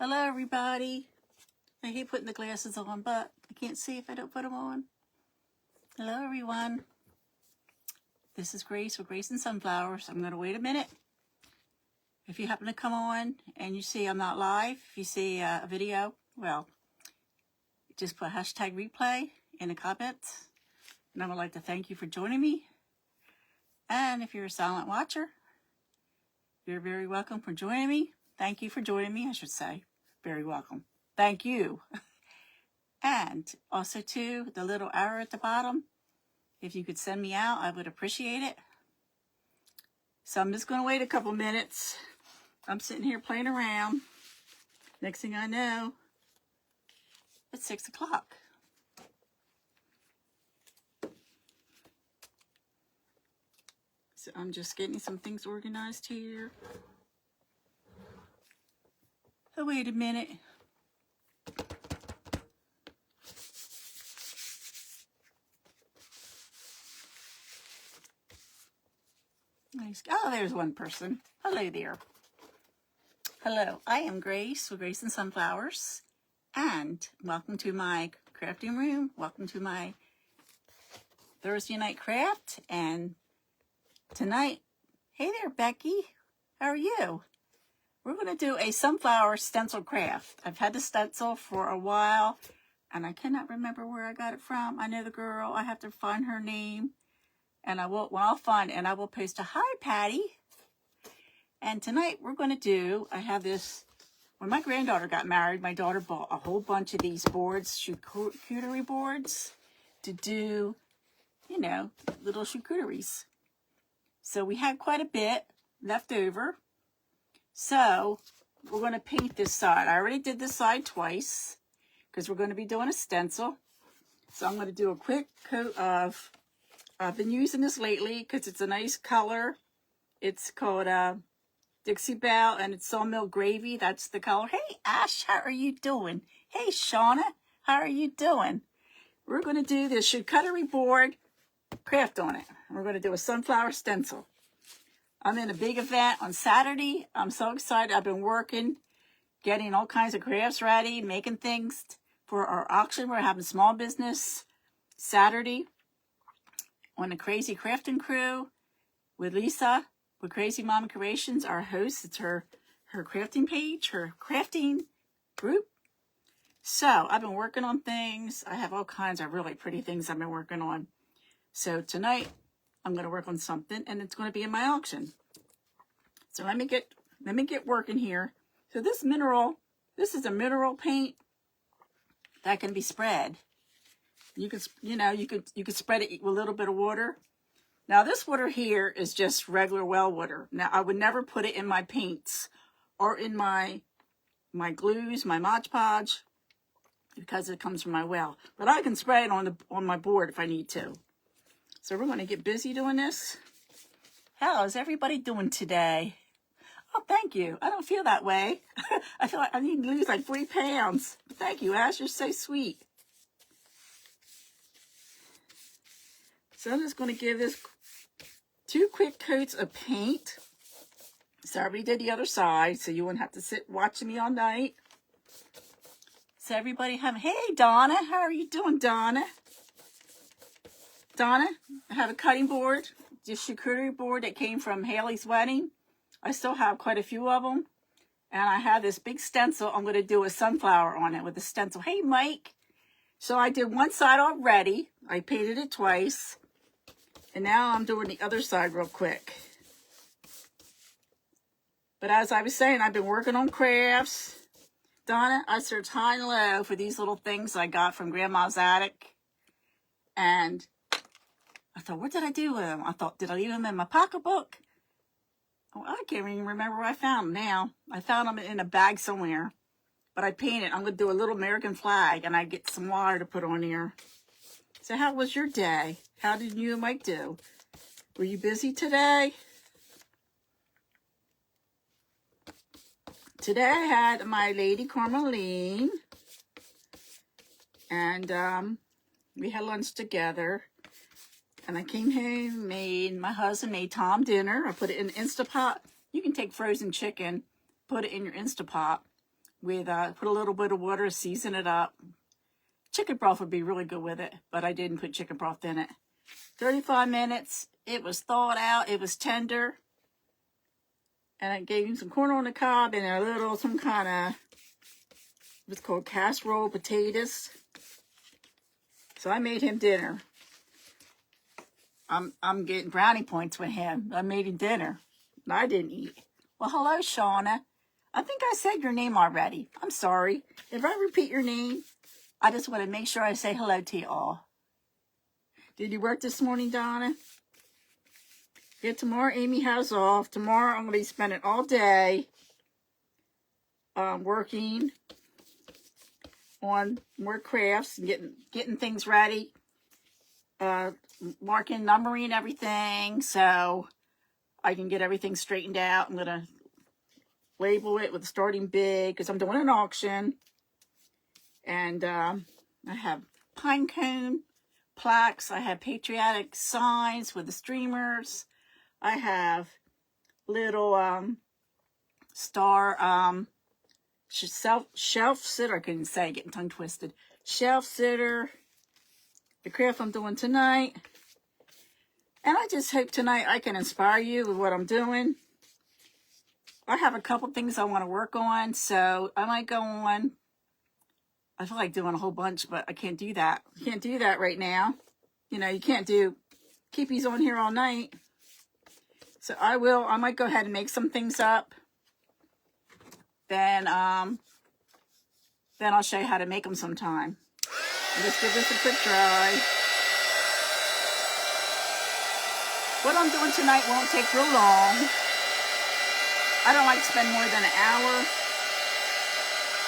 Hello, everybody. I hate putting the glasses on, but I can't see if I don't put them on. Hello, everyone. This is Grace with Grace and Sunflowers. I'm going to wait a minute. If you happen to come on and you see I'm not live, if you see a video, well, just put hashtag replay in the comments. And I would like to thank you for joining me. And if you're a silent watcher, you're very welcome for joining me. Thank you for joining me, I should say. Very welcome. Thank you. And also, too, the little arrow at the bottom, if you could send me out, I would appreciate it. So I'm just going to wait a couple minutes. I'm sitting here playing around. Next thing I know, it's 6 o'clock. So I'm just getting some things organized here. Oh, wait a minute. Nice. Oh, there's one person. Hello there. Hello, I am Grace with Grace and Sunflowers. And welcome to my crafting room. Welcome to my Thursday night craft. And tonight, hey there, Becky. How are you? We're going to do a sunflower stencil craft. I've had the stencil for a while, and I cannot remember where I got it from. I know the girl. I have to find her name, and I will. Well, I'll find it, and I will post a hi, Patty. And tonight we're going to do. I have this. When my granddaughter got married, my daughter bought a whole bunch of these boards, charcuterie boards, to do, little charcuteries. So we had quite a bit left over. So we're going to paint this side. I already did this side twice because we're going to be doing a stencil. So I'm going to do a quick coat of, I've been using this lately because it's a nice color. It's called Dixie Belle and it's Sawmill Gravy. That's the color. Hey, Ash, how are you doing? Hey, Shauna, how are you doing? We're going to do this charcuterie board craft on it. We're going to do a sunflower stencil. I'm in a big event on Saturday. I'm so excited. I've been working, getting all kinds of crafts ready, making things for our auction. We're having small business Saturday on the Crazy Crafting Crew with Lisa, with Crazy Mama Creations, our host. It's her crafting page, her crafting group. So I've been working on things. I have all kinds of really pretty things I've been working on. So tonight, I'm going to work on something, and it's going to be in my auction. So let me get working here. So this is a mineral paint that can be spread. You could spread it with a little bit of water. Now this water here is just regular well water. Now I would never put it in my paints or in my glues, my Mod Podge, because it comes from my well. But I can spray it on my board if I need to. So we're going to get busy doing this. How is everybody doing today? Oh, thank you. I don't feel that way. I feel like I need to lose like 40 pounds. But thank you, Ash. You're so sweet. So I'm just going to give this 2 quick coats of paint. So I already did the other side, so you wouldn't have to sit watching me all night. So everybody hey, Donna. How are you doing, Donna? Donna, I have a cutting board, this charcuterie board that came from Haley's wedding. I still have quite a few of them. And I have this big stencil. I'm going to do a sunflower on it with a stencil. Hey, Mike. So I did one side already. I painted it twice. And now I'm doing the other side real quick. But as I was saying, I've been working on crafts. Donna, I searched high and low for these little things I got from Grandma's attic. And I thought, what did I do with them? I thought, did I leave them in my pocketbook? Oh, I can't even remember where I found them now. I found them in a bag somewhere. But I painted. I'm going to do a little American flag, and I get some water to put on here. So how was your day? How did you and Mike do? Were you busy today? Today I had my lady Carmeline. And we had lunch together. And I came home, my husband made Tom dinner. I put it in the Instapot. You can take frozen chicken, put it in your Instapot, with, put a little bit of water, season it up. Chicken broth would be really good with it, but I didn't put chicken broth in it. 35 minutes. It was thawed out. It was tender. And I gave him some corn on the cob and a little, some kind of, what's called casserole potatoes. So I made him dinner. I'm getting brownie points with him. I made him dinner. And I didn't eat. Well, hello, Shauna. I think I said your name already. I'm sorry. If I repeat your name, I just want to make sure I say hello to you all. Did you work this morning, Donna? Yeah, tomorrow Amy has off. Tomorrow I'm going to be spending all day working on more crafts and getting things ready. Marking, numbering everything so I can get everything straightened out. I'm going to label it with starting big because I'm doing an auction. And I have pine cone plaques. I have patriotic signs with the streamers. I have little star shelf sitter. I couldn't say, getting tongue twisted. Shelf sitter. The craft I'm doing tonight. And I just hope tonight I can inspire you with what I'm doing. I have a couple things I want to work on, so I might go on. I feel like doing a whole bunch, but I can't do that. I can't do that right now. You know, you can't keep these on here all night. So I might go ahead and make some things up. Then I'll show you how to make them sometime. And just give this a quick dry. What I'm doing tonight won't take real long. I don't like to spend more than an hour.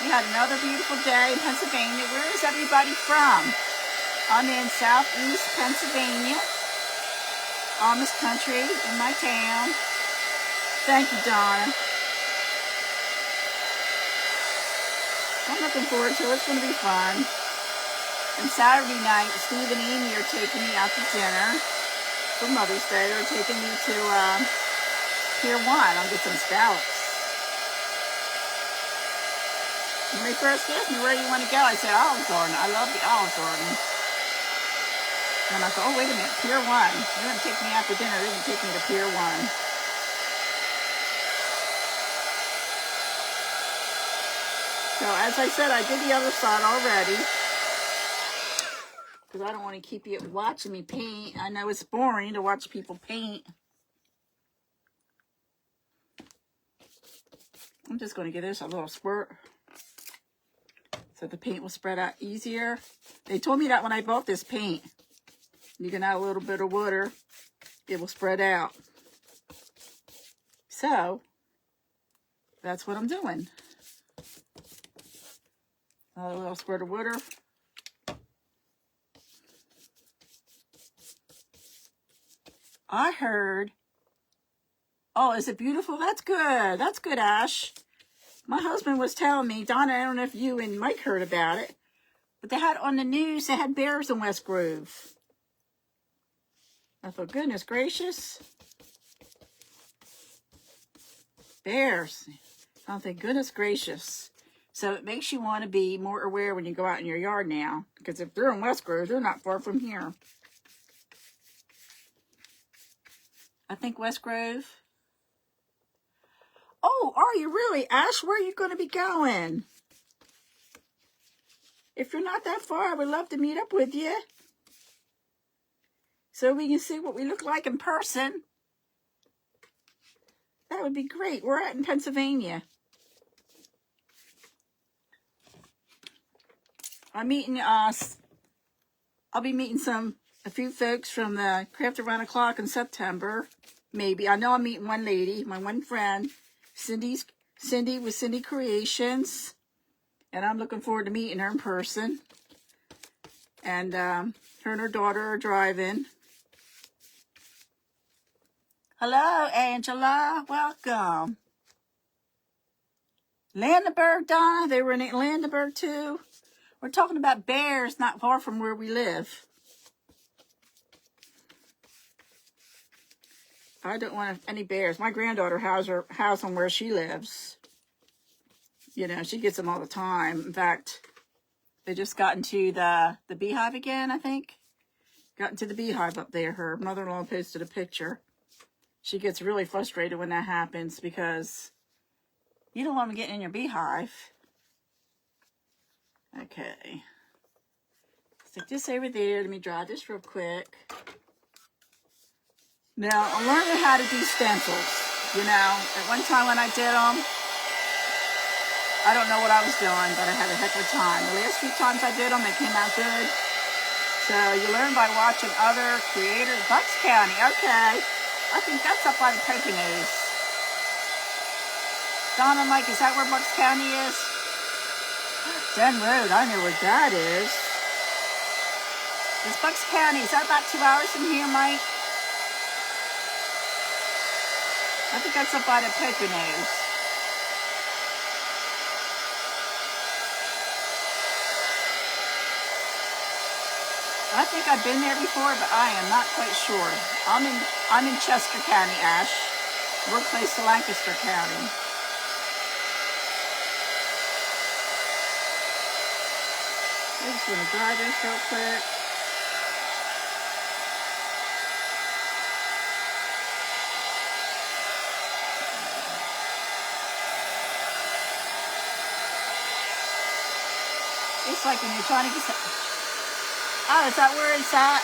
We had another beautiful day in Pennsylvania. Where is everybody from? I'm in southeast Pennsylvania. Amish country in my town. Thank you, Donna. I'm looking forward to it. It's going to be fun. And Saturday night, Steve and Amy are taking me out to dinner for Mother's Day. They're taking me to Pier 1. I'll get some scallops. When they first asked me, where do you want to go? I said, Olive Garden. I love the Olive Garden. And I thought, oh, wait a minute, Pier 1. They're going to take me out for dinner. They're going to take me to Pier 1. So, as I said, I did the other side already. Because I don't want to keep you watching me paint. I know it's boring to watch people paint. I'm just going to give this a little squirt so the paint will spread out easier. They told me that when I bought this paint. You can add a little bit of water. It will spread out. So, that's what I'm doing. A little squirt of water. I heard, oh, is it beautiful? That's good. That's good, Ash. My husband was telling me, Donna, I don't know if you and Mike heard about it, but they had on the news, they had bears in West Grove. I thought, goodness gracious. Bears. I think, goodness gracious. So it makes you want to be more aware when you go out in your yard now. Because if they're in West Grove, they're not far from here. I think West Grove. Oh, are you really? Ash, where are you going to be going? If you're not that far, I would love to meet up with you. So we can see what we look like in person. That would be great. We're out in Pennsylvania. I'll be meeting a few folks from the Craft Around the Clock in September. Maybe. I know I'm meeting one lady, my one friend, Cindy with Cindy Creations. And I'm looking forward to meeting her in person. And her and her daughter are driving. Hello, Angela. Welcome. Landenberg, Donna. They were in Landenberg, too. We're talking about bears not far from where we live. I don't want any bears. My granddaughter has them where she lives. You know, she gets them all the time. In fact, they just got into the beehive again, I think. Got into the beehive up there. Her mother-in-law posted a picture. She gets really frustrated when that happens because you don't want them getting in your beehive. Okay. Stick this over there. Let me dry this real quick. Now, I'm learning how to do stencils. You know, at one time when I did them, I don't know what I was doing, but I had a heck of a time. The last few times I did them, they came out good. So you learn by watching other creators. Bucks County, okay. I think that's up by the Poconos. Donna, Mike, is that where Bucks County is? Den Road, I know where that is. Is Bucks County, is that about 2 hours from here, Mike? I think that's up by the Poconos. I think I've been there before, but I am not quite sure. I'm in Chester County, Ash. We're close to Lancaster County. I'm just gonna dry this real quick. It's like when you're trying to get... Oh, is that where it's at?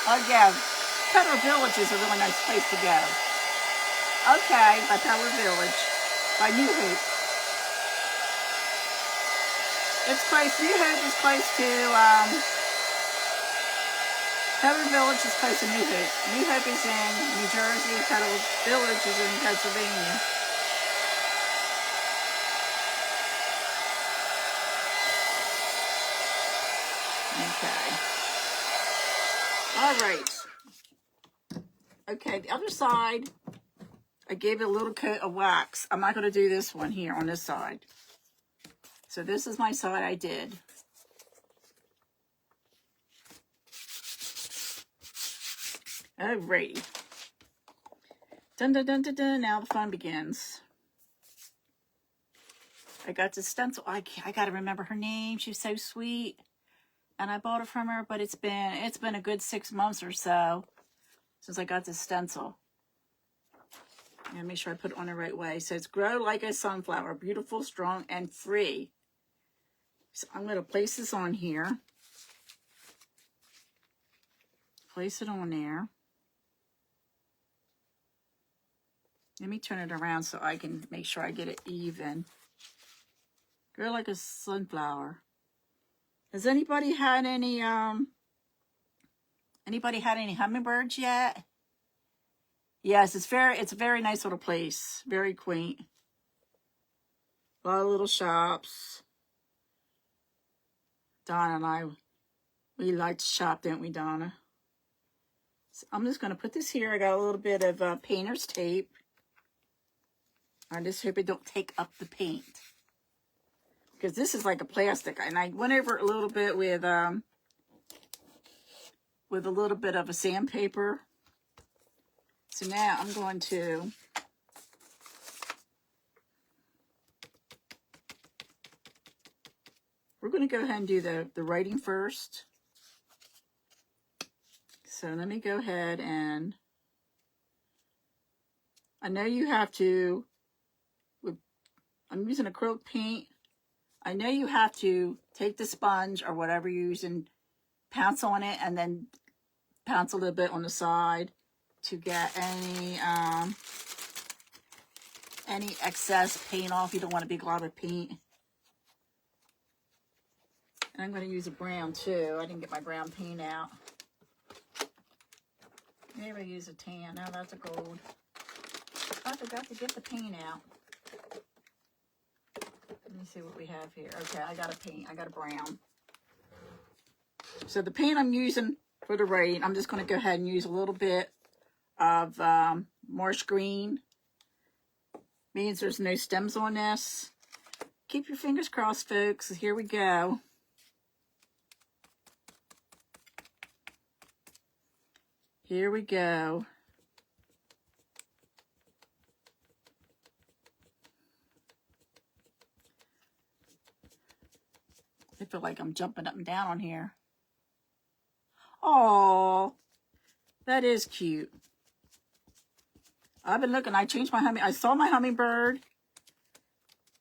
Oh, yeah. Peddler Village is a really nice place to go. Okay, by Peddler Village. By New Hope. It's close. New Hope is close to... Peddler Village is close to New Hope. New Hope is in New Jersey. Peddler Village is in Pennsylvania. Okay. All right. Okay, the other side, I gave it a little coat of wax. I'm not going to do this one here on this side. So this is my side I did. Alrighty. Dun dun dun dun dun. Now the fun begins. I got the stencil. I got to remember her name. She's so sweet. And I bought it from her, but it's been a good 6 months or so since I got this stencil. And make sure I put it on the right way. So it's Grow Like a Sunflower. Beautiful, strong, and free. So I'm going to place this on here. Place it on there. Let me turn it around so I can make sure I get it even. Grow Like a Sunflower. Has anybody had any hummingbirds yet? Yes, it's a very nice little place. Very quaint. A lot of little shops. Donna and I, we like to shop, don't we, Donna? So I'm just going to put this here. I got a little bit of painter's tape. I just hope it don't take up the paint. Because this is like a plastic. And I went over it a little bit with a little bit of a sandpaper. So now I'm going to we're going to go ahead and do the writing first. So let me go ahead and I know you have to, I'm using acrylic paint. I know you have to take the sponge or whatever you're using, pounce on it, and then pounce a little bit on the side to get any excess paint off. You don't want a big glob of paint. And I'm going to use a brown too. I didn't get my brown paint out. Maybe I use a tan. Now that's a gold. I forgot to get the paint out. Let me see what we have here. Okay, I got a paint. I got a brown. So the paint I'm using for the writing, I'm just going to go ahead and use a little bit of marsh green. Means there's no stems on this. Keep your fingers crossed, folks. Here we go. Here we go. I feel like I'm jumping up and down on here. Oh, that is cute. I've been looking. I changed my I saw my hummingbird,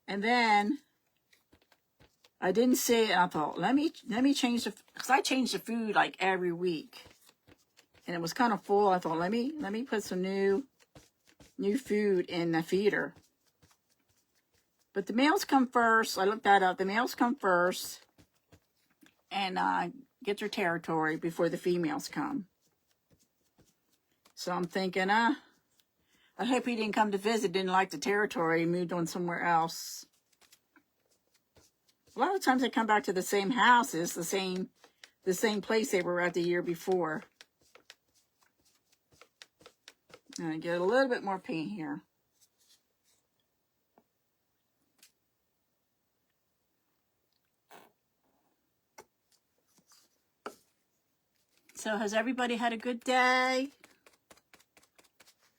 and then I didn't see it, and I thought, let me change the, because I change the food like every week, and it was kind of full. I thought, let me put some new food in the feeder. But the males come first. I looked that up. The males come first and get their territory before the females come. So I'm thinking, I hope he didn't come to visit, didn't like the territory, moved on somewhere else. A lot of times they come back to the same houses, the same place they were at the year before. And I get a little bit more paint here. So has everybody had a good day?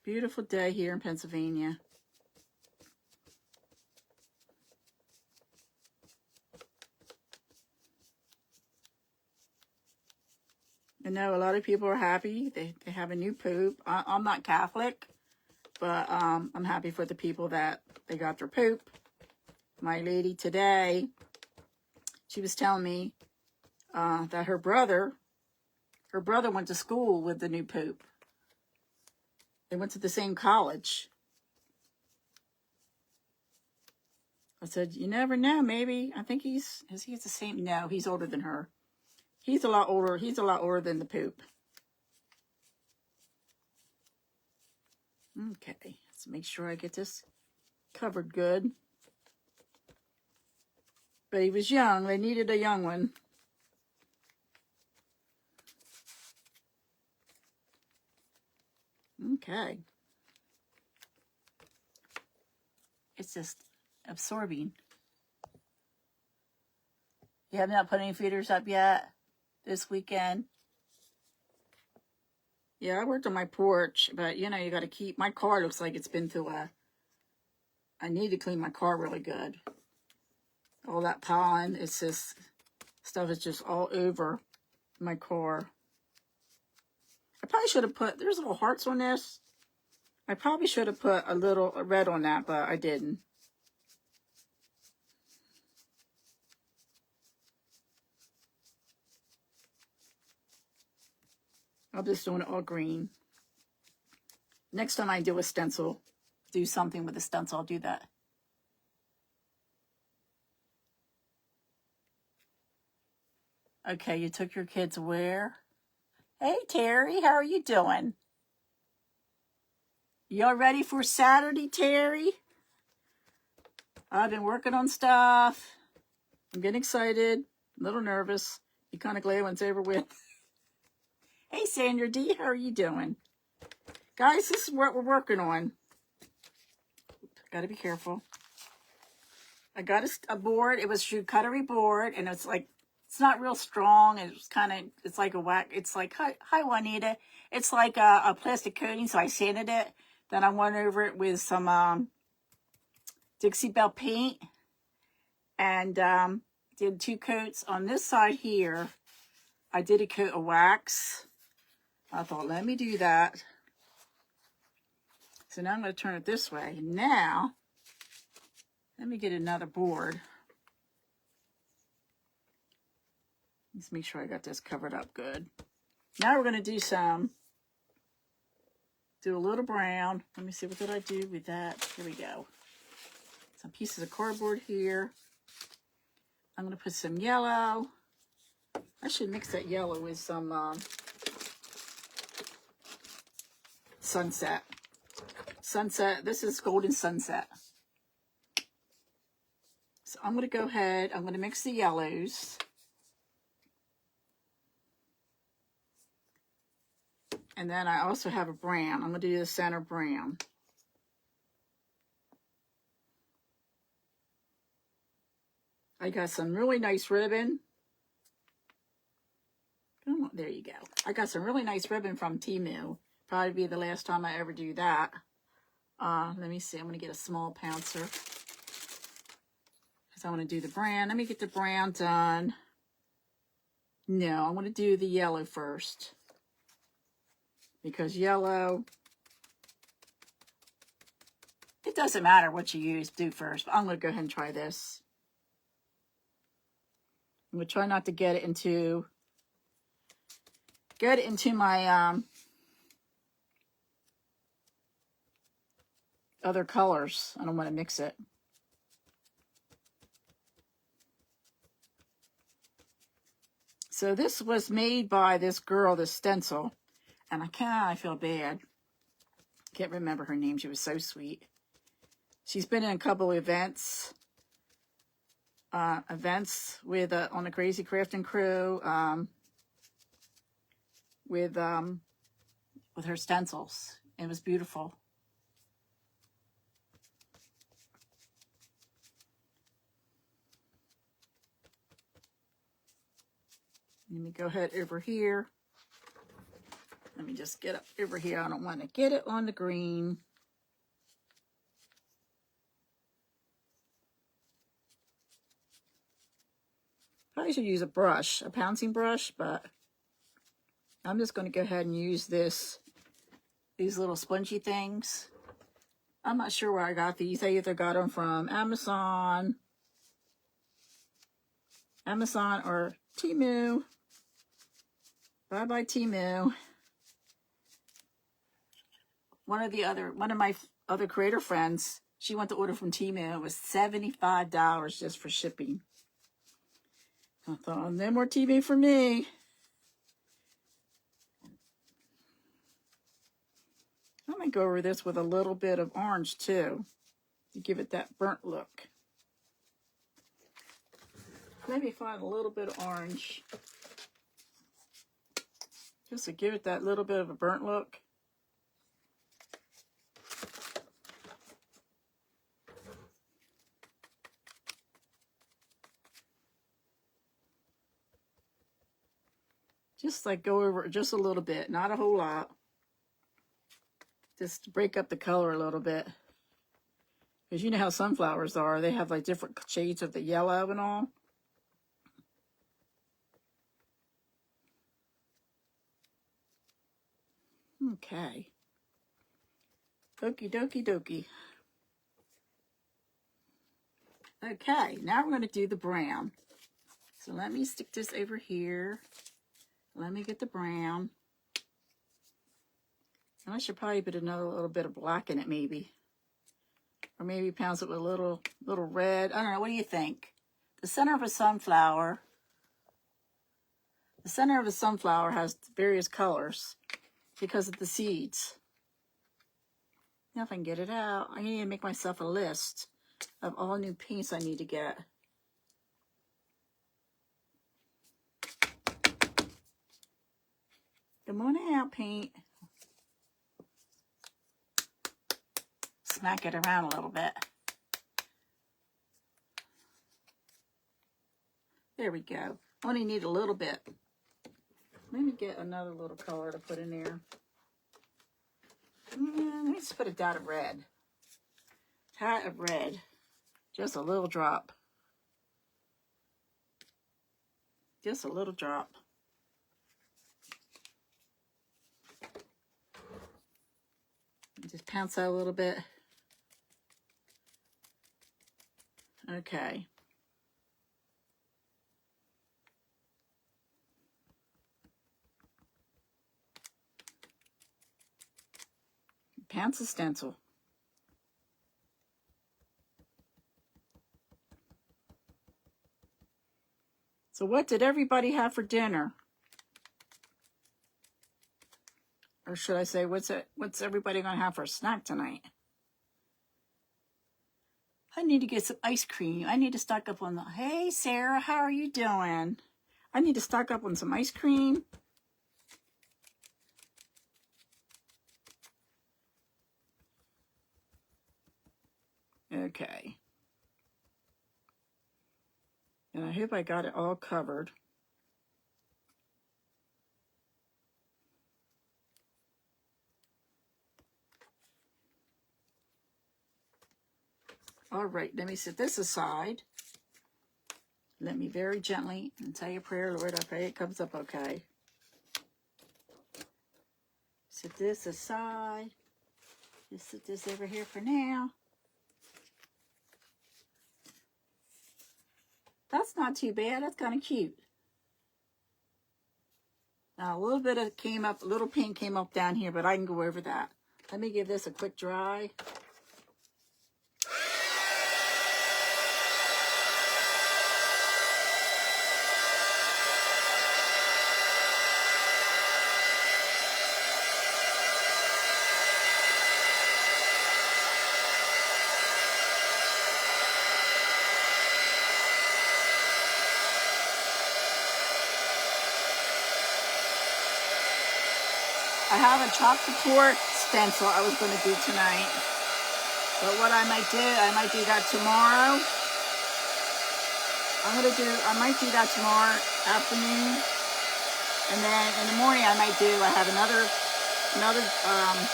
Beautiful day here in Pennsylvania. I know a lot of people are happy. They have a new poop. I'm not Catholic, but I'm happy for the people that they got their poop. My lady today, she was telling me that her brother went to school with the new poop. They went to the same college. I said, you never know, maybe. I think is he the same? No, he's older than her. He's a lot older. He's a lot older than the poop. Okay, let's make sure I get this covered good. But he was young. They needed a young one. Okay. It's just absorbing. You have not put any feeders up yet this weekend? Yeah, I worked on my porch, but you know, you got to keep, my car looks like it's been through I need to clean my car really good. All that pollen, it's just, stuff is just all over my car. I probably should have put, there's little hearts on this. I probably should have put a little red on that, but I didn't. I'm just doing it all green. Next time I do a stencil, do something with a stencil, I'll do that. Okay, you took your kids where? Hey, Terry, how are you doing? Y'all ready for Saturday, Terry? I've been working on stuff. I'm getting excited, a little nervous. Be kind of glad when it's over with. Hey, Sandra D, how are you doing? Guys, this is what we're working on. Gotta be careful. I got a board. It was charcuterie board, and it's like, it's not real strong. It's kind of, it's like a whack. It's like, hi, Juanita. It's like a plastic coating, so I sanded it. Then I went over it with some Dixie Belle paint, and did 2 coats. On this side here, I did a coat of wax. I thought, let me do that. So now I'm going to turn it this way. Now, let me get another board. Let's make sure I got this covered up good. Now we're going to do a little brown. Let me see, what did I do with that? Here we go. Some pieces of cardboard here. I'm going to put some yellow. I should mix that yellow with some sunset. This is golden sunset. So I'm going to go ahead. I'm going to mix the yellows. And then I also have a brown. I'm going to do the center brown. I got some really nice ribbon. Come on, there you go. I got some really nice ribbon from Temu. Probably be the last time I ever do that. Let me see. I'm going to get a small pouncer. because I want to do the brown. Let me get the brown done. No, I want to do the yellow first, because yellow, it doesn't matter what you do first, but I'm going to go ahead and try this. I'm going to try not to get it into my other colors. I don't want to mix it. So this was made by this girl, this Stencil, and I feel bad. Can't remember her name. She was so sweet. She's been in a couple of events with on the Crazy Crafting Crew with her stencils. It was beautiful. Let me go ahead over here. Let me just get up over here. I don't want to get it on the green. Probably should use a brush, a pouncing brush, but I'm just going to go ahead and use these little spongy things. I'm not sure where I got these. I either got them from Amazon or Temu. Bye-bye Temu. One of my other creator friends, she went to order from Temu. It was $75 just for shipping. I thought, oh, no more Temu for me. I'm going to go over this with a little bit of orange too, to give it that burnt look. Let me find a little bit of orange, just to give it that little bit of a burnt look. Just like go over it just a little bit, not a whole lot. Just to break up the color a little bit. Because you know how sunflowers are. They have like different shades of the yellow and all. Okay. Okie dokie dokie. Okay, now we're going to do the brown. So let me stick this over here. Let me get the brown. And I should probably put another little bit of black in it maybe. Or maybe pounce it with a little red. I don't know, what do you think? The center of a sunflower has various colors because of the seeds. Now if I can get it out, I need to make myself a list of all new paints I need to get. Come on out, paint. Smack it around a little bit. There we go. Only need a little bit. Let me get another little color to put in there. Let me just put a dot of red. Dot of red. Just a little drop. Just a little drop. Just pounce that a little bit. Okay. Pounce of stencil. So what did everybody have for dinner? Or should I say, what's everybody going to have for a snack tonight? I need to get some ice cream. I need to stock up on hey, Sarah, how are you doing? I need to stock up on some ice cream. Okay. And I hope I got it all covered. All right, let me set this aside. Let me very gently and say a prayer, Lord. I pray it comes up okay. Set this aside. Just set this over here for now. That's not too bad. That's kind of cute. Now, a little bit of a little paint came up down here, but I can go over that. Let me give this a quick dry. I have a charcucerie stencil I was going to do tonight. But what I might do that tomorrow. I might do that tomorrow afternoon. And then in the morning I have another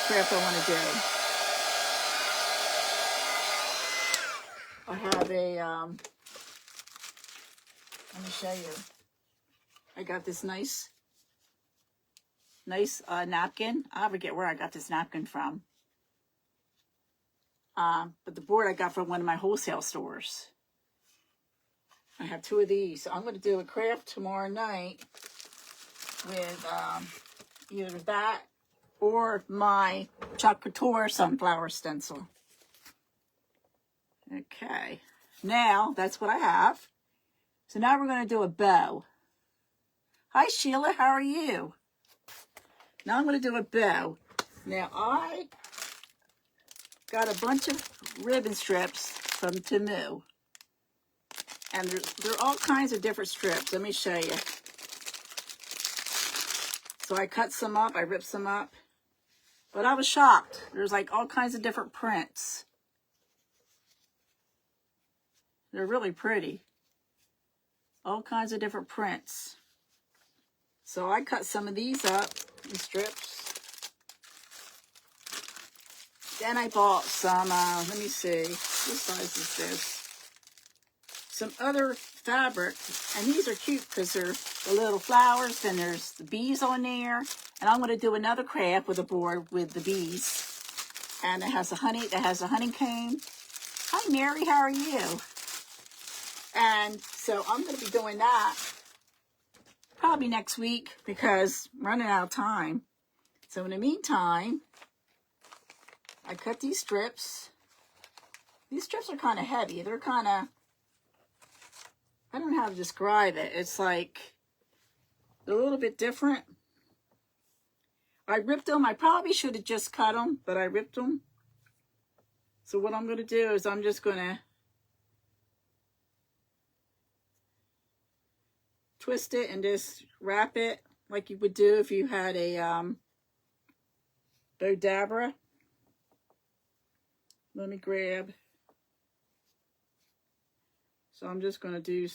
craft I want to do. I have a, let me show you. I got this nice napkin. I forget where I got this napkin from. But the board I got from one of my wholesale stores. I have 2 of these. So I'm going to do a craft tomorrow night with either that or my charcuterie sunflower stencil. Okay. Now, that's what I have. So now we're going to do a bow. Hi, Sheila. How are you? Now I'm going to do a bow. Now I got a bunch of ribbon strips from Temu. And there are all kinds of different strips. Let me show you. So I cut some up. I ripped some up. But I was shocked. There's like all kinds of different prints. They're really pretty. All kinds of different prints. So I cut some of these up in strips. Then I bought some, let me see, what size is this? Some other fabric, and these are cute because they're the little flowers, and there's the bees on there. And I'm going to do another craft with a board with the bees. And it has a honeycomb. Hi, Mary, how are you? And so I'm going to be doing that probably next week because I'm running out of time. So in the meantime, I cut these strips. These strips are kind of heavy. They're kind of, I don't know how to describe it. It's like, they're a little bit different. I ripped them. I probably should have just cut them, but I ripped them. So what I'm going to do is I'm just going to twist it and just wrap it like you would do if you had a Bodabra. Let me grab. So I'm just going to do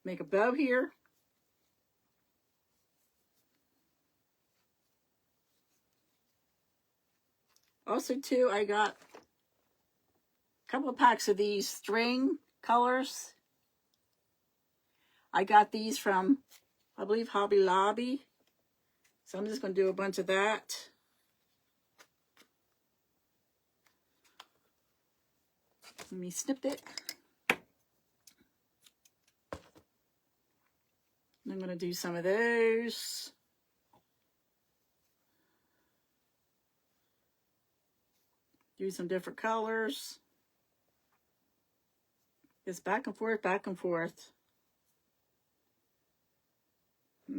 make a bow here. Also too, I got a couple of packs of these string colors. I got these from, I believe, Hobby Lobby. So I'm just going to do a bunch of that. Let me snip it. And I'm going to do some of those. Do some different colors. Just back and forth, back and forth.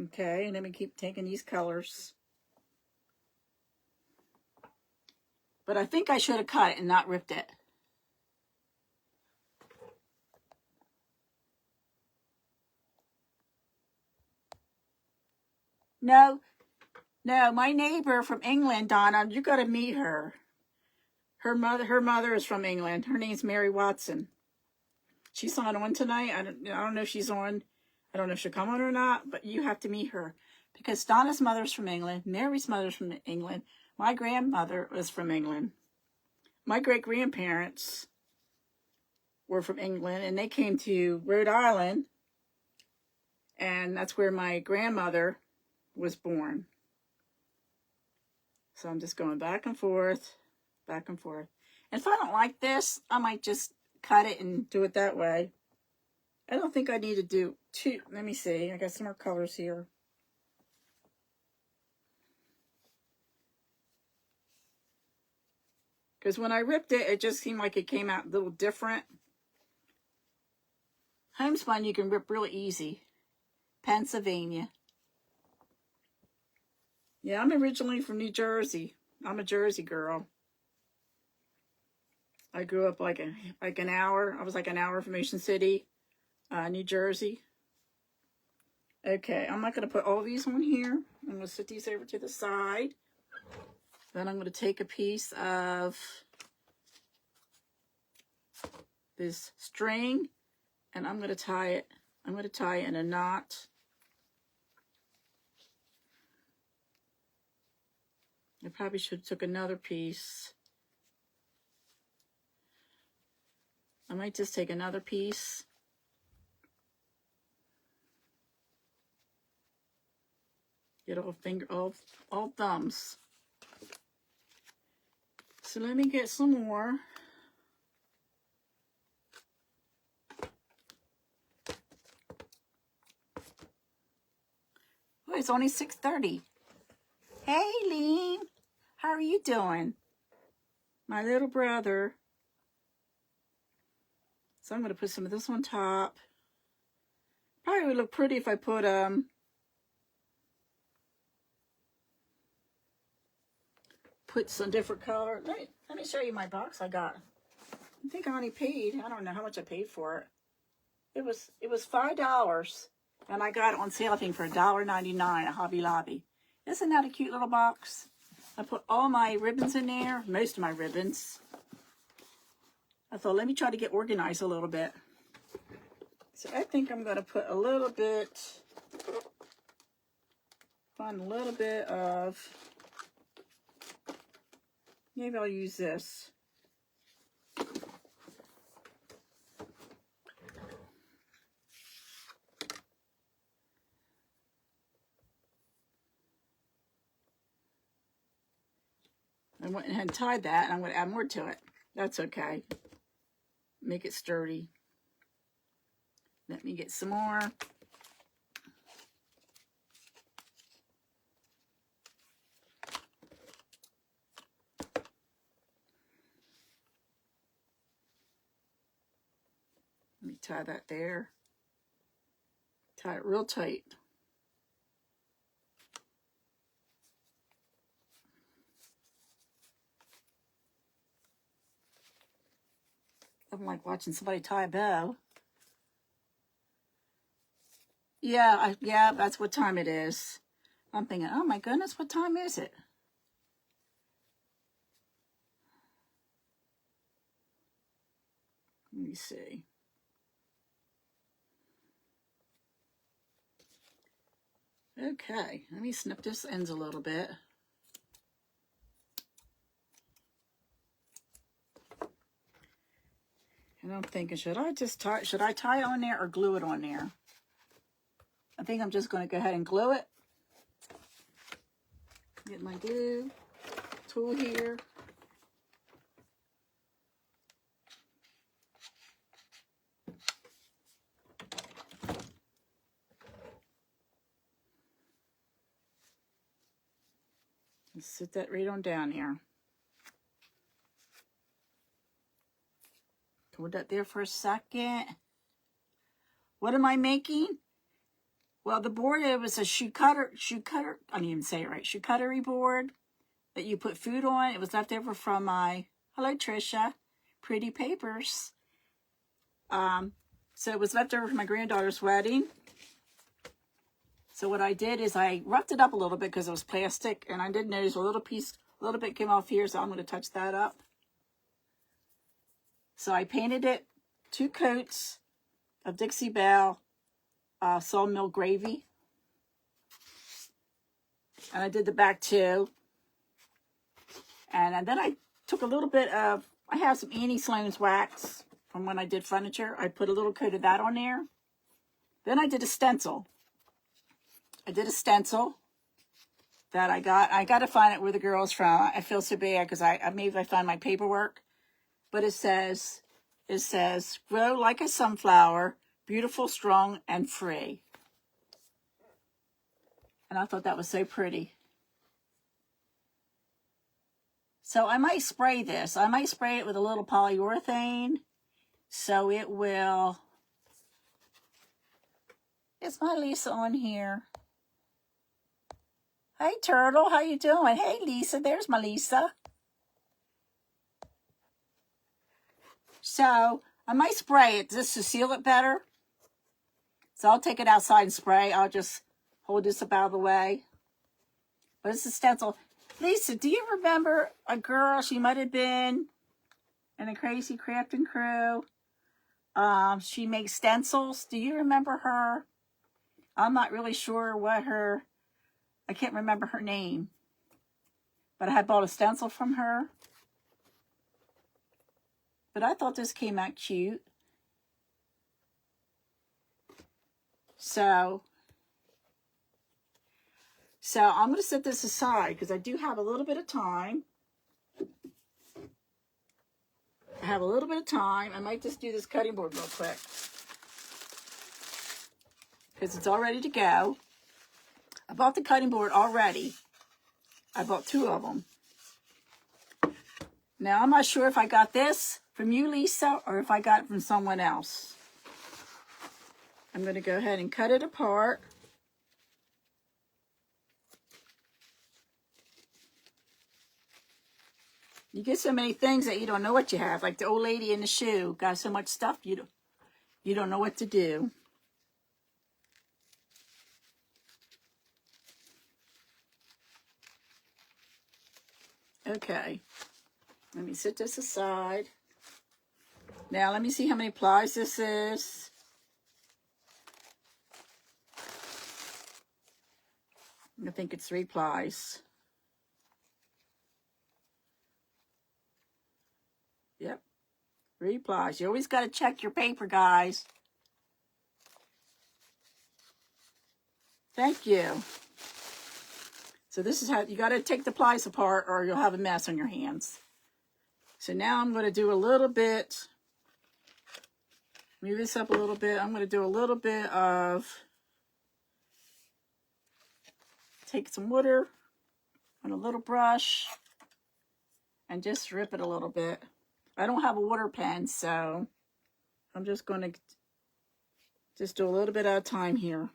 Okay, and let me keep taking these colors. But I think I should have cut it and not ripped it. No, my neighbor from England, Donna, you got to meet her. Her mother is from England. Her name's Mary Watson. She's not on tonight. I don't know if she's on. I don't know if she'll come on or not, but you have to meet her. Because Donna's mother's from England. Mary's mother's from England. My grandmother was from England. My great-grandparents were from England, and they came to Rhode Island, and that's where my grandmother was born. So I'm just going back and forth, back and forth. And if I don't like this, I might just cut it and do it that way. I don't think I need to do two. Let me see. I got some more colors here. Because when I ripped it, it just seemed like it came out a little different. Homespun you can rip really easy. Pennsylvania. Yeah, I'm originally from New Jersey. I'm a Jersey girl. I grew up like an hour. I was like an hour from Ocean City, New Jersey. Okay, I'm not going to put all these on here. I'm going to set these over to the side. Then I'm going to take a piece of this string, and I'm going to tie it. I'm going to tie it in a knot. I probably should have took another piece. I might just take another piece. Get all thumbs. So let me get some more. Oh, it's only 6:30. Hey, Lean. How are you doing? My little brother. So I'm going to put some of this on top. Probably would look pretty if I put some different color. Let me show you my box I got. I think I only paid, I don't know how much I paid for it. It was $5, and I got it on sale, I think, for $1.99 at Hobby Lobby. Isn't that a cute little box? I put all my ribbons in there, most of my ribbons. I thought, let me try to get organized a little bit. So I think I'm going to put a little bit, find a little bit of, maybe I'll use this. I went ahead and tied that, and I'm going to add more to it. That's okay. Make it sturdy. Let me get some more. Let me tie that there. Tie it real tight. I'm like watching somebody tie a bow. Yeah, yeah, that's what time it is. I'm thinking, oh my goodness, what time is it? Let me see. Okay, let me snip this ends a little bit. And I'm thinking, should I tie it on there or glue it on there? I think I'm just going to go ahead and glue it. Get my glue tool here. And sit that right on down here. Hold that there for a second. What am I making? Well, the board, it was a shoe cutter, I didn't even say it right, charcuterie board that you put food on. It was left over from my, hello Tricia, Pretty Papers. So it was left over from my granddaughter's wedding. So what I did is I roughed it up a little bit because it was plastic, and I did notice a little bit came off here, so I'm going to touch that up. So I painted it 2 coats of Dixie Belle sawmill gravy. And I did the back too. And then I took a little bit of, I have some Annie Sloan's wax from when I did furniture. I put a little coat of that on there. Then I did a stencil. I did a stencil that I got to find it where the girl's from. I feel so bad because maybe I find my paperwork. But it says, grow like a sunflower, beautiful, strong, and free. And I thought that was so pretty. So I might spray this. I might spray it with a little polyurethane so it will... Is my Lisa on here? Hey, Turtle, how you doing? Hey, Lisa, there's my Lisa. So I might spray it just to seal it better. So I'll take it outside and spray. I'll just hold this up out of the way. But it's a stencil. Lisa, do you remember a girl? She might have been in a Crazy Crafting Crew. She makes stencils. Do you remember her? I'm not really sure I can't remember her name. But I had bought a stencil from her. But I thought this came out cute. So I'm going to set this aside because I do have a little bit of time. I might just do this cutting board real quick because it's all ready to go. I bought the cutting board already. I bought 2 of them. Now, I'm not sure if I got this from you, Lisa, or if I got it from someone else. I'm going to go ahead and cut it apart. You get so many things that you don't know what you have. Like the old lady in the shoe got so much stuff you don't know what to do. Okay. Let me set this aside. Now let me see how many plies this is. I think it's 3 plies. Yep, 3 plies. You always got to check your paper, guys. Thank you. So this is how you got to take the plies apart or you'll have a mess on your hands. So now I'm going to do a little bit, move this up a little bit. I'm going to do a little bit of, take some water on a little brush and just rip it a little bit. I don't have a water pen, so I'm just going to just do a little bit at a time here.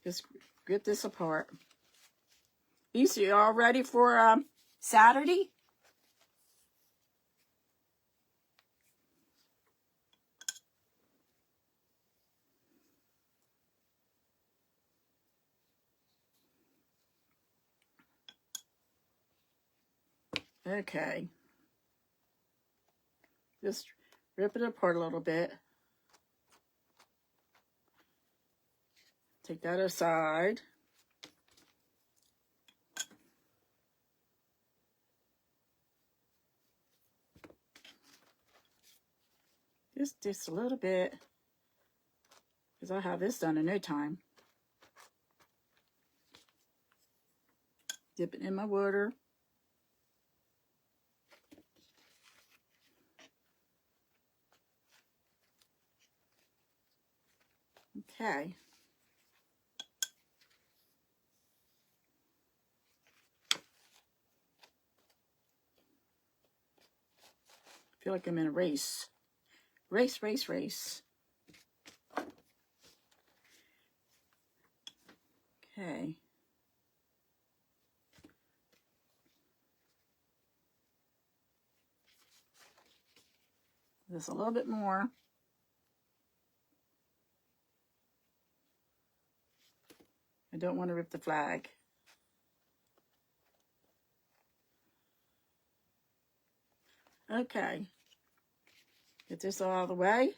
Just rip this apart. Lisa, you all ready for Saturday? Okay. Just rip it apart a little bit. Take that aside. Just a little bit, because I'll have this done in no time. Dip it in my water. Okay. I feel like I'm in a race. Race, race, race. Okay. Just a little bit more. I don't want to rip the flag. Okay. Get this all out of the way,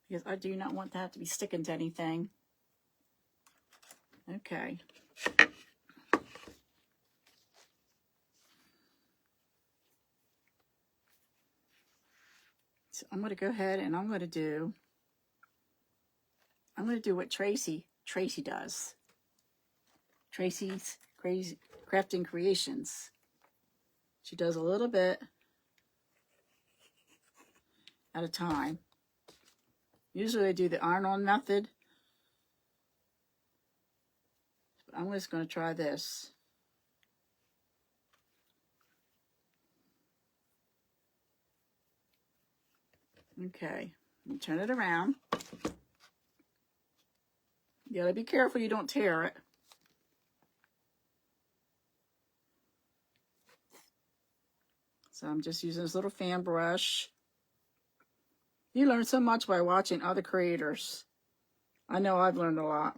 because I do not want that to be sticking to anything. Okay. So I'm going to go ahead and I'm going to do what Tracy does. Tracy's Crazy Crafting Creations. She does a little bit at a time. Usually I do the iron-on method. But I'm just going to try this. Okay, turn it around. You gotta be careful you don't tear it. So I'm just using this little fan brush. You learn so much by watching other creators. I know I've learned a lot.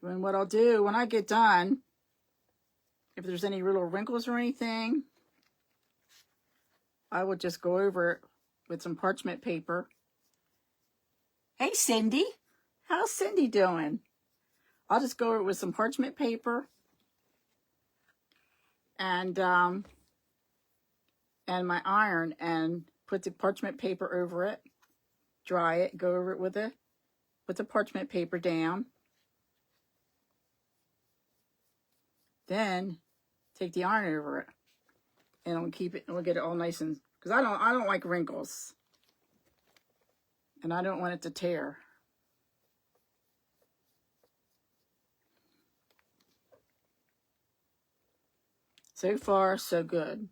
And what I'll do when I get done, if there's any little wrinkles or anything, I will just go over it with some parchment paper. Hey, Cindy. How's Cindy doing? I'll just go over it with some parchment paper and my iron and put the parchment paper over it, dry it, go over it with the parchment paper down. Then take the iron over it, and I'll keep it, and we'll get it all nice and, because I don't like wrinkles, and I don't want it to tear. So far, so good.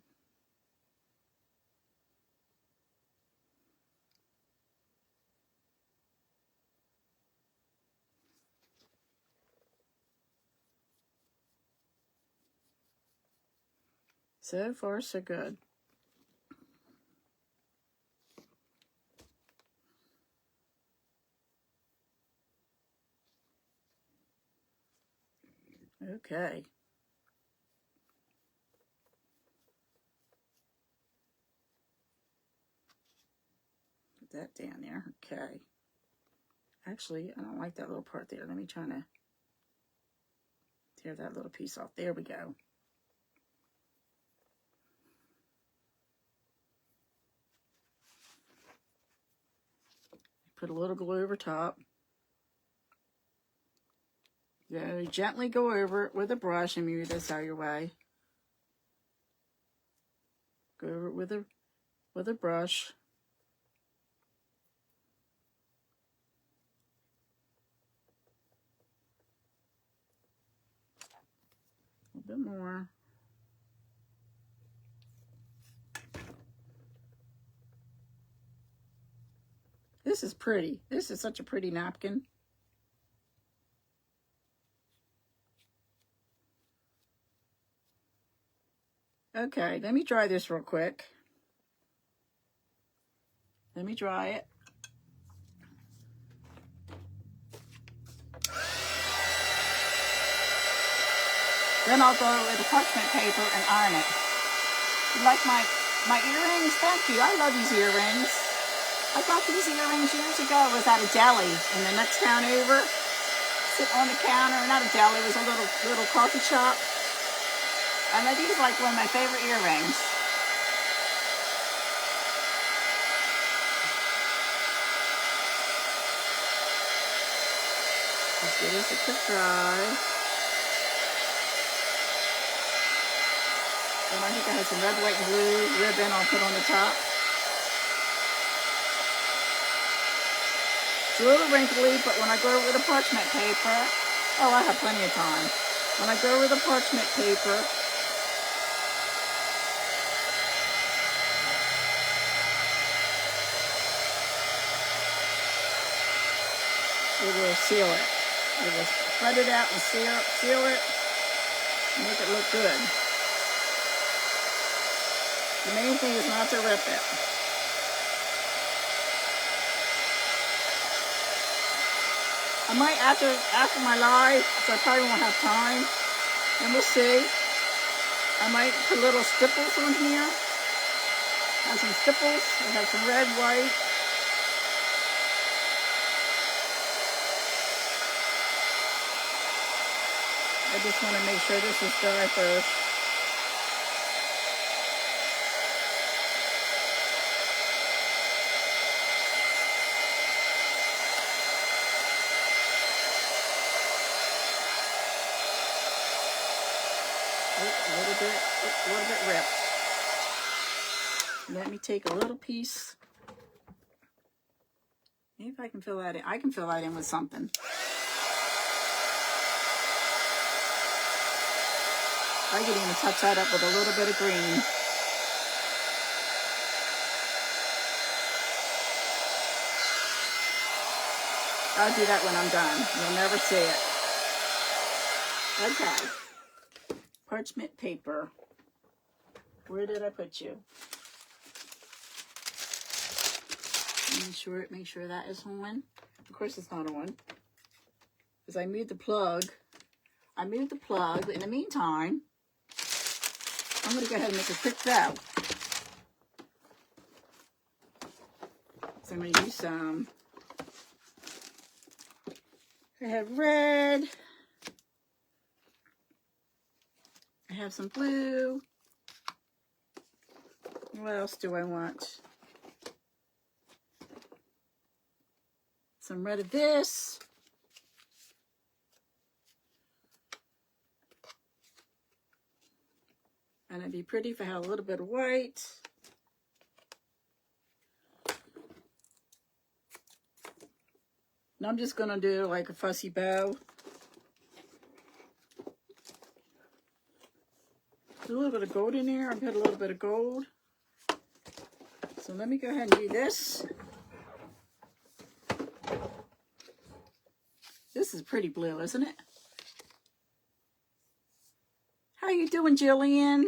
So far, so good. Okay. Put that down there. Okay. Actually, I don't like that little part there. Let me try to tear that little piece off. There we go. Put a little glue over top. Very gently go over it with a brush and move this out of your way. Go over it with a brush. A little bit more. This is pretty. This is such a pretty napkin. Okay, let me dry this real quick. Let me dry it. Then I'll go with the parchment paper and iron it. You like my earrings? Thank you. I love these earrings. I got these earrings years ago. I was at a deli in the next town over. Sitting on the counter. Not a deli, it was a little coffee shop. And these are like one of my favorite earrings. Let's give this a quick dry. And I think I had some red, white, and blue ribbon I'll put on the top. It's a little wrinkly, but when I go over with the parchment paper, oh, I have plenty of time. When I go over the parchment paper, it will seal it. It will spread it out and seal it, and make it look good. The main thing is not to rip it. I might, after my live, so I probably won't have time, and we'll see. I might put little stipples on here. Have some stipples. I have some red, white. I just want to make sure this is dry first. A little bit ripped. Let me take a little piece. Maybe if I can fill that in. I can fill that in with something. I could even touch that up with a little bit of green. I'll do that when I'm done. You'll never see it. Okay. Parchment paper. Where did I put you? Make sure that is on. Of course it's not on. Because I moved the plug. But in the meantime, I'm going to go ahead and make a quick bow. So I'm going to use some. I have red. I have some blue. What else do I want? Some red of this. And it'd be pretty if I had a little bit of white. And I'm just going to do like a fussy bow. There's a little bit of gold in there. I've got a little bit of gold. So let me go ahead and do this. This is pretty blue, isn't it? How you doing, Jillian?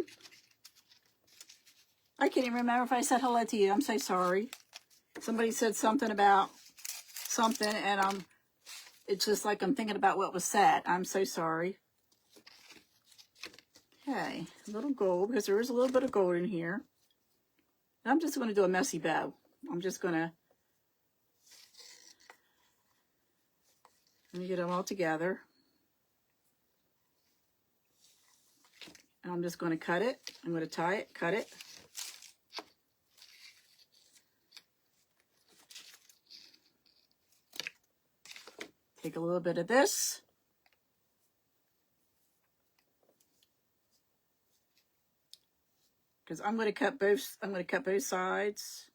I can't even remember if I said hello to you. I'm so sorry. Somebody said something about something, and it's just like I'm thinking about what was said. I'm so sorry. Okay, a little gold, because there is a little bit of gold in here. I'm just going to do a messy bow. I'm just going to let me get them all together. And I'm just going to cut it. I'm going to tie it, cut it. Take a little bit of this. Because I'm going to cut both sides.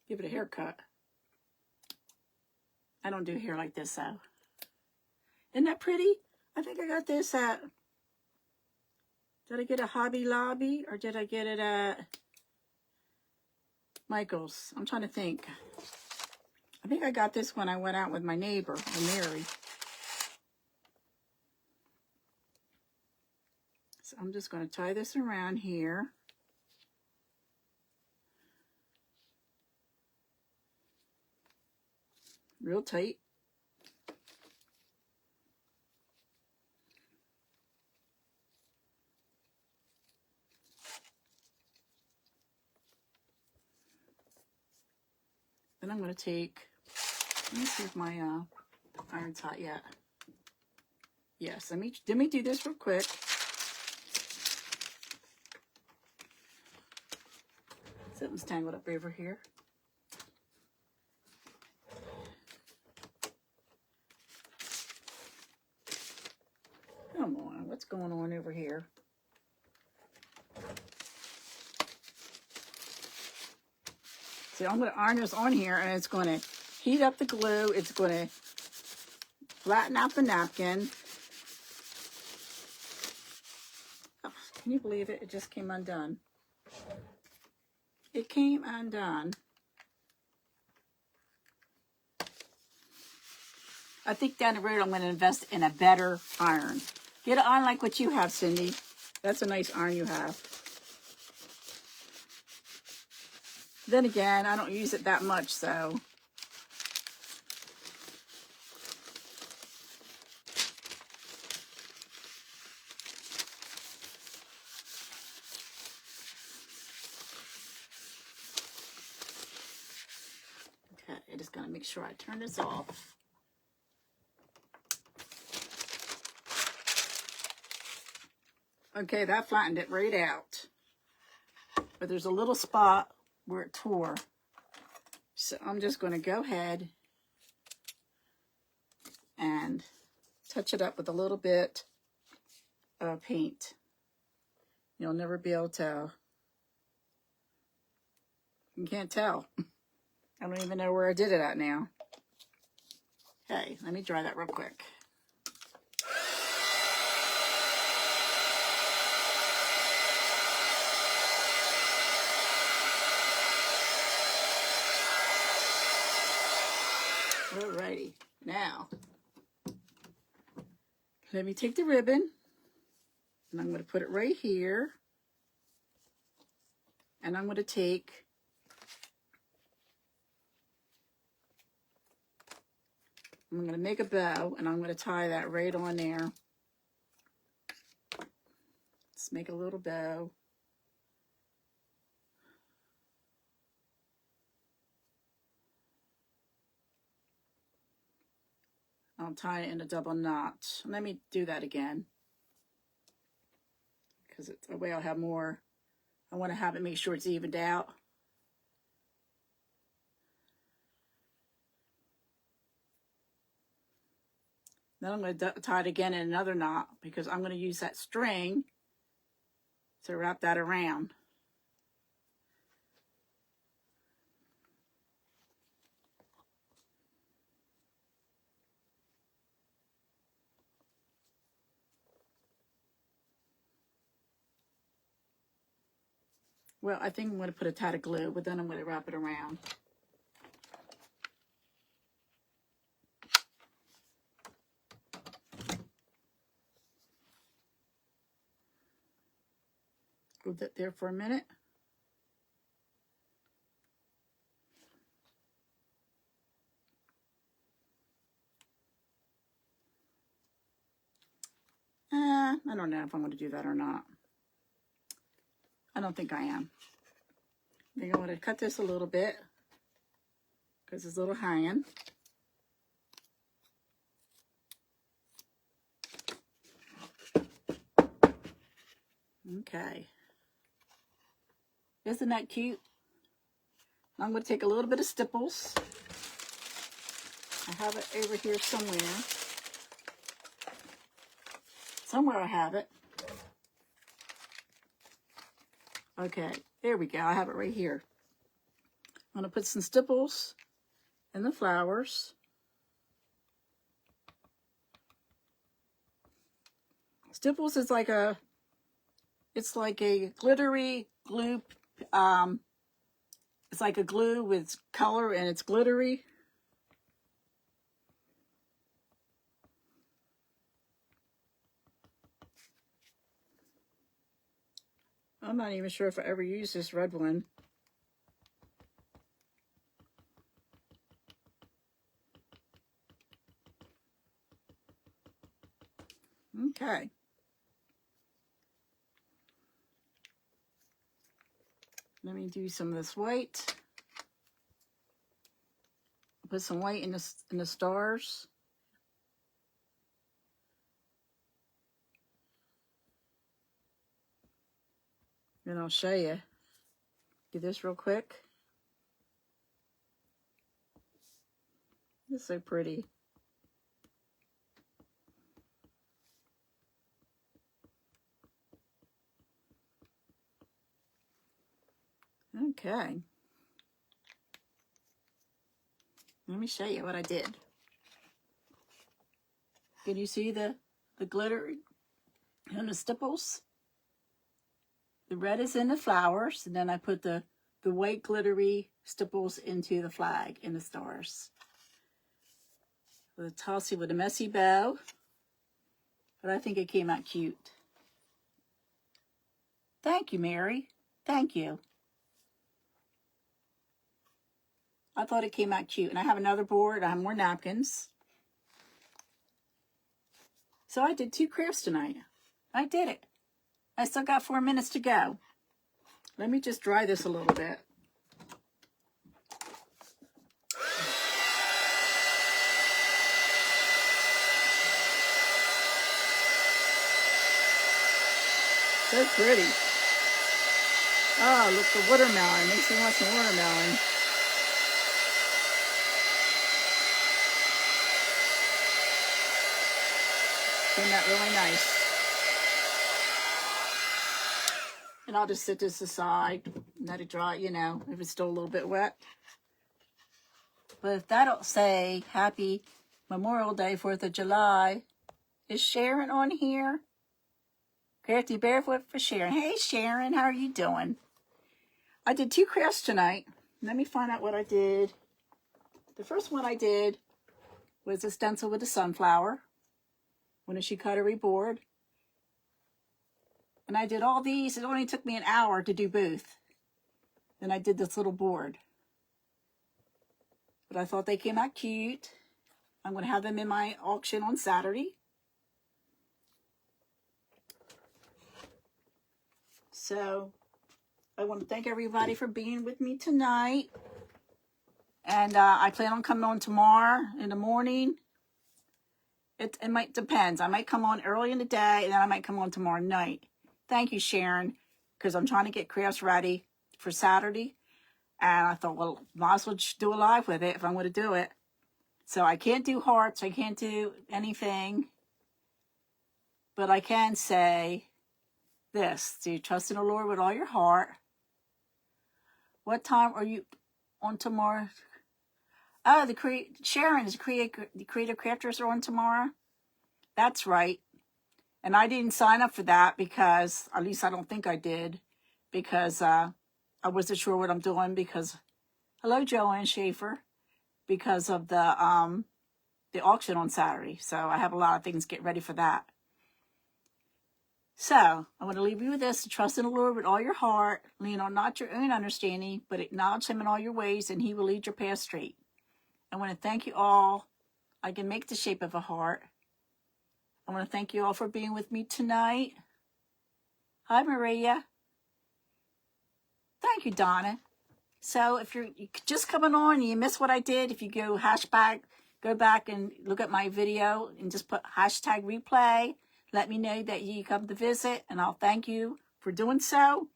Give it a haircut. I don't do hair like this, though. Isn't that pretty? I think I got this at... Did I get a Hobby Lobby, or did I get it at Michael's? I'm trying to think. I think I got this when I went out with my neighbor, Mary. So I'm just going to tie this around here. Real tight. Then I'm going to take, let me see if my iron's hot yet. Yes, let me do this real quick. Something's tangled up over here. Come on, what's going on over here? See, I'm going to iron this on here, and it's going to heat up the glue. It's going to flatten out the napkin. Oh, can you believe it? It just came undone. It came undone. I think down the road I'm going to invest in a better iron. Get an iron like what you have, Cindy. That's a nice iron you have. Then again, I don't use it that much, so. going to make sure I turn this off. Okay, that flattened it right out. But there's a little spot where it tore. So I'm just going to go ahead and touch it up with a little bit of paint. You'll never be able to tell. You can't tell. I don't even know where I did it at now. Okay, let me dry that real quick. Alrighty, now let me take the ribbon and I'm going to put it right here, and I'm going to make a bow, and I'm going to tie that right on there. Let's make a little bow. I'll tie it in a double knot. Let me do that again, because it's a way I'll have more. I want to have it, make sure it's evened out. Then I'm going to tie it again in another knot, because I'm going to use that string to wrap that around. Well, I think I'm going to put a tad of glue, but then I'm going to wrap it around. Hold that there for a minute. I don't know if I'm going to do that or not. I don't think I am. I think I'm going to cut this a little bit because it's a little hanging. Okay. Isn't that cute? I'm going to take a little bit of stipples. I have it over here somewhere. Somewhere I have it. Okay, there we go. I have it right here. I'm going to put some stipples in the flowers. Stipples is like a, it's like a glittery glue. It's like a glue with color and it's glittery. I'm not even sure if I ever used this red one. Okay. Let me do some of this white. Put some white in the stars. Then I'll show you. Do this real quick. It's so pretty. Okay. Let me show you what I did. Can you see the glitter and the stipples? The red is in the flowers, and then I put the white glittery stipples into the flag and the stars. With a tossy with a messy bow, but I think it came out cute. Thank you, Mary. Thank you. I thought it came out cute. And I have another board. I have more napkins. So I did 2 crafts tonight. I did it. I still got 4 minutes to go. Let me just dry this a little bit. So pretty. Oh, look, the watermelon. Makes me want some watermelon. Turned out really nice. And I'll just set this aside and let it dry, you know, if it's still a little bit wet. But if that'll say Happy Memorial Day, 4th of July. Is Sharon on here? Crafty Barefoot for Sharon. Hey, Sharon, how are you doing? I did 2 crafts tonight. Let me find out what I did. The first one I did was a stencil with a sunflower. When she charcuterie board. And I did all these. It only took me an hour to do both. Then I did this little board. But I thought they came out cute. I'm going to have them in my auction on Saturday. So I want to thank everybody for being with me tonight. And I plan on coming on tomorrow in the morning. It might depends. I might come on early in the day, and then I might come on tomorrow night. Thank you, Sharon, because I'm trying to get crafts ready for Saturday. And I thought, well, might as well just do a live with it if I'm going to do it. So I can't do hearts. I can't do anything. But I can say this. Do you trust in the Lord with all your heart? What time are you on tomorrow? Oh, Sharon, the Creative Crafters are on tomorrow. That's right. And I didn't sign up for that because, at least I don't think I did, because I wasn't sure what I'm doing because, hello, Joanne Schaefer, because of the auction on Saturday. So I have a lot of things to get ready for that. So I want to leave you with this. To trust in the Lord with all your heart. Lean on not your own understanding, but acknowledge him in all your ways, and he will lead your path straight. I want to thank you all. I can make the shape of a heart. I want to thank you all for being with me tonight. Hi, Maria. Thank you, Donna. So if you're just coming on and you miss what I did, if you go back and look at my video and just put hashtag replay, let me know that you come to visit, and I'll thank you for doing so.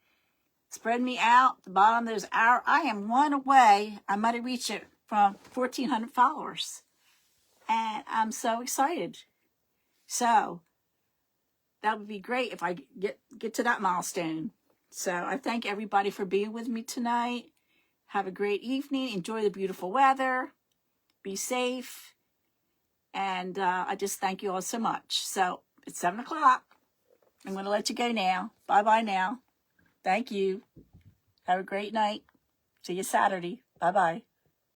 Spread me out. At the bottom, there's I am one away. I might have reached it from 1,400 followers. And I'm so excited. So that would be great if I get to that milestone. So I thank everybody for being with me tonight. Have a great evening. Enjoy the beautiful weather. Be safe. And I just thank you all so much. So it's 7 o'clock. I'm going to let you go now. Bye-bye now. Thank you. Have a great night. See you Saturday. Bye-bye.